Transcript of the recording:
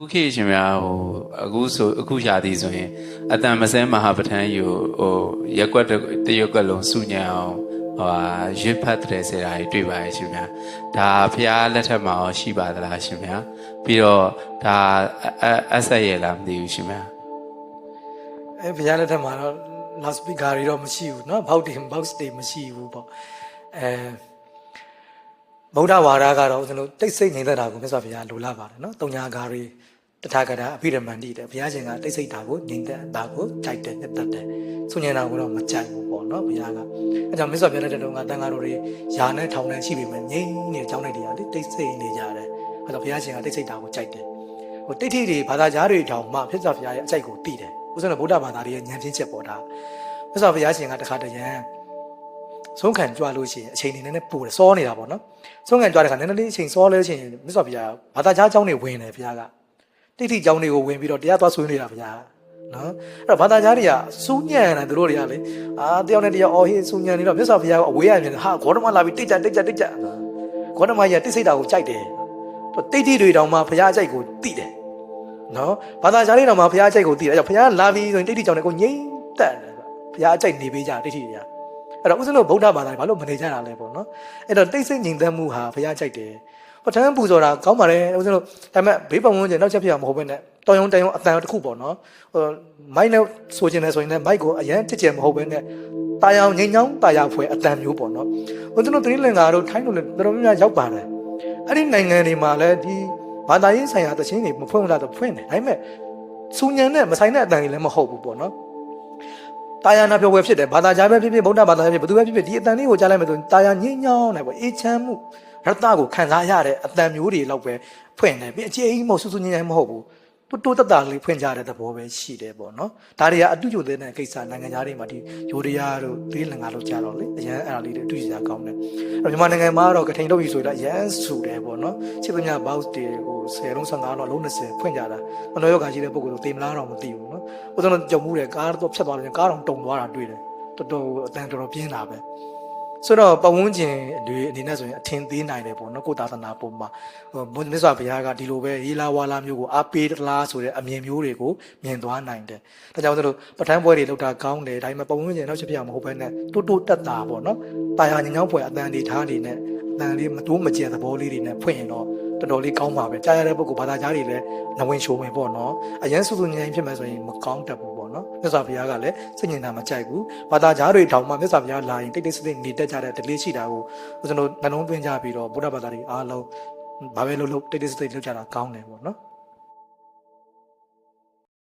ခုခေတ်ရှင်များအခုရှာသည်ဆိုရင်အတန်မစဲမဟာပဋ္ဌာန်းယူရက်ကွက်တရွက်ကလုံးစုညံအောင်ရွတ်ဖတ်တဲ့ဆရာကြီးတွေ့ပါရဲ့ရှင်များဒါဖျားလက်ထက်မှာရှိပါသလားရှင်များပြီးတော့ဒါအဆက်ရလားမသိဘူးရှင်များဖျားလက်ထက်မှာတော့ last speaker တွေတော့မရှိဘူးเนาะ box တွေမရှိဘူးပေါ့ဗုဒ္ဓဝါဒကတော့ကျွန်တော်တိတ်ဆိတ်နေတဲ့တာကိုမြတ်စွာဘုရားလိုလားပါတယ်เนาะတုံညာကားတွေတထာဂတာအဘိဓမ္မာန်တိတဲ့ဘုရားရှင်ကတိတ်ဆိတ်တာကိုငြိမ်သက်တာကိုကြိုက်တယ်နှစ်သက်တယ်ဆုညံတာကိုတော့မကြိုက်ဘူးပေါ့เนาะဘုရားကအဲကြောင့်မြတ်စွာဘုရားတဲ့တုန်းကတန်ဃာတော်တွေယာနဲ့ထောင်နဲ့ရှိပေမဲ့ငြိမ်နေကြောင်းတဲ့တရားလေတိတ်ဆိတ်နေကြတယ်အဲတော့ဘုရားရှင်ကတိတ်ဆိတ်တာကိုကြိုက်တယ်ဟိုတိတ်ထိတွေဘာသာကြားတွေတောင်မှမြတ်စွာဘုရားရဲ့အကြိုက်ကိုသိတယ်ဥစ္စာဗုဒ္ဓဘာသာတွေရဲ့ဉာဏ်ပြင်းချက်ပေါ်တာမြတ်စွာဘုရားရှင်ကတခါတရံဆုံးခံကြွလို့ရှိရင်အချိန်နေနဲ့ပို့တယ်စောနေတာပေါ့နော်ဆုံးခံကြွတဲ့ခါနည်းနည်းလေးအချိန်စောလဲချင်းမြတ်စွာဘုရားဘာသာကြားအကြောင်းတွေဝင်တယ်ဘုရားကတိတိအကြောင်းတွေကိုဝင်ပြီးတော့တရားသွားဆွေးနေတာဘုရားနော်အဲ့တော့ဘာသာကြားတွေကစူးညံ့တယ်သူတို့တွေကလေတယောက်နဲ့တယောက်အော်ဟေးစူးညံ့နေတော့မြတ်စွာဘုရားကအဝေးရမြင်ဟာဂေါတမလာပြီးတိတ်ကြဂေါတမကြီးကတိတ်စိတ်တာကိုကြိုက်တယ်တိတ်တိတွေတောင်မှဘုရားအကြိုက်ကိုသိတယ်နော်ဘာသာကြားတွေတောင်မှဘုရားအကြိုက်ကိုသိတယ်အဲ့တော့ဘုရားလာပြီးဆိုရင်တိတ်တိကြောင့်လည်းကိုငြိမ့်တက်တယ်ဘုရားအကြိုက်နေပေးကြတိတ်တိတွေကအဲ့တော့ဥစဉ်လို့ဗုဒ္ဓဘာသာတွေဘာလို့မနေကြတာလဲပေါ့နော်အဲ့တော့တိတ်ဆိတ်ငြိမ်သက်မှုဟာဘုရားကြိုက်တယ်ပဋ္ဌာန်းပူဇော်တာကောင်းပါတယ်ဥစဉ်လို့ဒါပေမဲ့ဘေးပတ်ဝန်းကျင်နောက်ချက်ဖြစ်အောင်မဟုတ်ဘဲနဲ့တော်ရုံတန်ရုံအတန်တစ်ခုပေါ့နော်မိုက်နဲ့ဆိုချင်တယ်ဆိုရင်လည်းမိုက်ကိုအရန်တစ်ကျယ်မဟုတ်ဘဲနဲ့တာယာငြိမ်ချောင်းတာယာဖွယ်အတန်မျိုးပေါ့နော်ဥစဉ်လို့သတိလင်္ကာတို့ထိုင်းတို့လည်းတော်တော်များများရောက်ပါတယ်အဲ့ဒီနိုင်ငံတွေမှာလည်းဒီဘာသာရေးဆိုင်ရာတခြင်းတွေမဖွင့်လာတော့ဖွင့်တယ်ဒါပေမဲ့စူညံနဲ့မဆိုင်တဲ့အတန်တွေလည်းမဟုတ်ဘူးပေါ့နော်တာယာနာပြောဝဲဖြစ်တယ်ဘာသာကြားပဲဖြစ်ဖြစ်ဗုဒ္ဓဘာသာပဲဖြစ်ဘယ်သူပဲဖြစ်ဖြစ်ဒီအတန်လေးကိုကြားလိုက်မယ်ဆိုရင်တာယာငြိမ်းချောင်းတယ်ပေါ့အေးချမ်းမှုရတ္တကိုခံစားရတဲ့အတန်မျိုးတွေလောက်ပဲဖွင့်တယ်ပြီးအကျေအကြီးမဟုတ်ဆူဆူညံ့ညံ့မဟုတ်ဘူးတိုးတတလေးဖွင့်ကြတဲ့သဘောပဲရှိတယ်ပေါ့နော်ဒါတွေကအတူတူတဲ့ကိစ္စနိုင်ငံသားတွေမှာဒီယိုရီးယားတို့ဒေးလင်္ကာတို့ကြားတော့လေအရန်အဲ့ဒါလေးတွေအတူတူကြကောင်းတယ်အဲ့မြန်မာနိုင်ငံမှာတော့ကထိန်လုပ်ပြီးဆိုတော့အရန်ဆူတယ်ပေါ့နော်ချစ်ပညာ box တွေဟို10လုံး15လုံးလုံး20ဖွင့်ကြတာမနှောယောဂါရှိတဲ့ပုဂ္ဂိုလ်တို့တေမလားတော့မသိဘူးနော်ဥစ္စာတော့ကြုံမှုတယ်ကားတော့ဖြတ်သွားတယ်ကားတော့တုံသွားတာတွေ့တယ်တော်တော်အတန်တော်ပြင်းတာပဲဆိုတော့ပဝန်းကျင်တွေအနေနဲ့ဆိုရင်အထင်သေးနိုင်တယ်ပေါ့နော်ကိုသာသနာပုံမှာမြတ်စွာဘုရားကဒီလိုပဲရေးလာဝါလာမျိုးကိုအားပေးသလားဆိုတဲ့အမြင်မျိုးတွေကိုမြင်သွားနိုင်တယ်ဒါကြောင့်ဆိုလို့ပဋ္ဌာန်းပွဲတွေလောက်တာကောင်းတယ်ဒါပေမဲ့ပဝန်းကျင်နောက်ချက်ပြမဟုတ်ဘဲနဲ့တိုးတက်တာပေါ့နော်တာယာညင်ညောင်းပွဲအတန်တွေထားနေနဲ့အတန်လေးမတိုးမကျန်သဘောလေးတွေနဲ့ဖွင့်ရင်တော့တော်တော်လေးကောင်းပါပဲကြားရတဲ့ပုဂ္ဂိုလ်ဘာသာကြားတွေလည်းနဝင်ရှိုးဝင်ပေါ့နော်အရန်ဆူဆူညံ့ညံ့ဖြစ်မယ်ဆိုရင်မကောင်းတတ်ဘူးပေါ့နော်မြတ်စွာဘုရားကလည်းစိတ်ညင်တာမကြိုက်ဘူးဘာသာကြားတွေတောင်မှမြတ်စွာဘုရားလာရင်တိတ်တိတ်ဆိတ်နေတတ်ကြတဲ့ဒလေးရှိတာကိုကျွန်တော်နှလုံးသွင်းကြပြီးတော့ဗုဒ္ဓဘာသာတွေအားလုံးဘာပဲလုပ်တိတ်တိတ်ဆိတ်လုပ်ကြတာကောင်းတယ်ပေါ့နော်